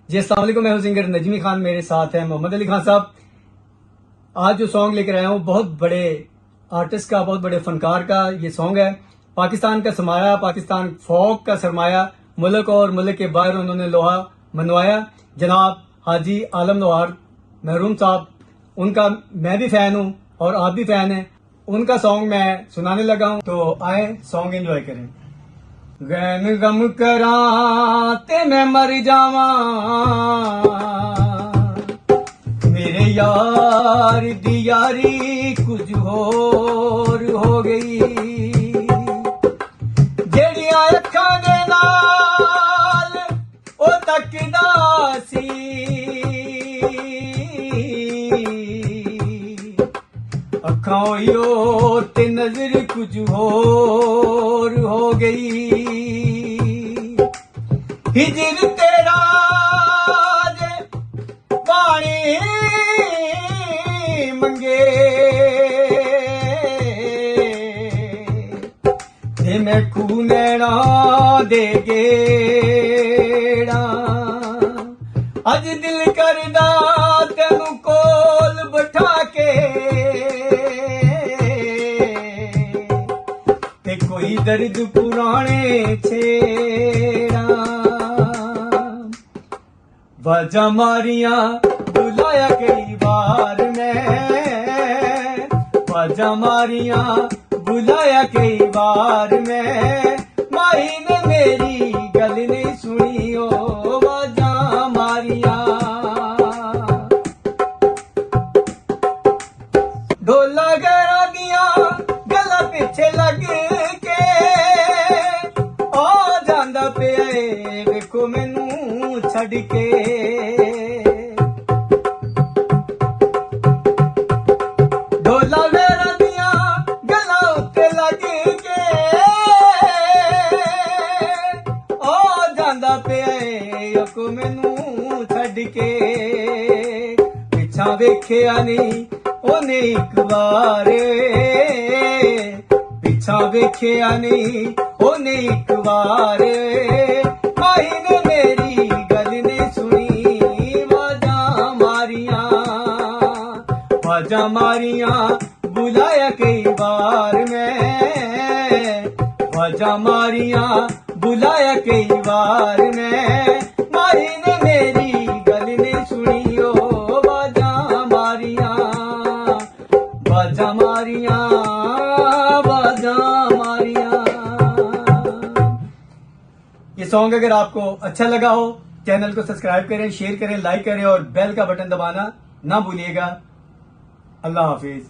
जी अस्सलाम वालेकुम, मैं हूं सिंगर नजमी खान, मेरे साथ है मोहम्मद अली खान साहब। आज जो सॉन्ग लेकर आया हूं बहुत बड़े आर्टिस्ट का, बहुत बड़े फनकार का ये सॉन्ग है। पाकिस्तान का सरमाया, पाकिस्तान फोक का सरमाया, मुल्क और मुल्क के बाहर उन्होंने लोहा मनवाया। जनाब हाजी आलम लोहार महरूम साहब, उनका मैं भी फैन हूं और आप भी फैन हैं। उनका सॉन्ग मैं सुनाने लगा हूं, तो आए सॉन्ग एंजॉय करें। गैन गम करा ते मैं मर जावा, मेरे यार दी यारी कुछ होर हो गई। जेड़ियां अखां दे नाल ओ तकदा सी, अखां ओयो ते नजर कुछ होर हो गई। हिजर तेरा जे पानी मंगे ते मैं खूनैना दे गेड़ा। अज दिल करदा तेनू कोल बिठा के ते कोई दर्द पुराने छेड़ा। बाजा मारियां बुलाया कई बार मैं, बाजा मारियां बुलाया कई बार मैं, माही ने मेरी गल नहीं सुनी ओ बाजा मारियां। ढोला गैरा दिया गला पिछे लग के आ जांदा पिया वेखो मैनू छड़ के। ढोला गैरा दिया गला उत्ते लग के आ जांदा पिया वेखो मैनू छड़ के। पिछा वेखिया नहीं ओने एक बार, पिछा वेखिया नहीं ओने एक बार, माही ने मेरी गल ने सुनी। बाजा मारियां, बाजा मारियां बुलाया कई बार मैं, बाजा मारियां बुलाया कई बार मैं, माही ने मेरी गल ने सुनी ओ बाजा मारियां। बाजा मारियां, बाजा मारियां। ये सॉन्ग अगर आपको अच्छा लगा हो, चैनल को सब्सक्राइब करें, शेयर करें, लाइक करें और बेल का बटन दबाना ना भूलिएगा। अल्लाह हाफिज।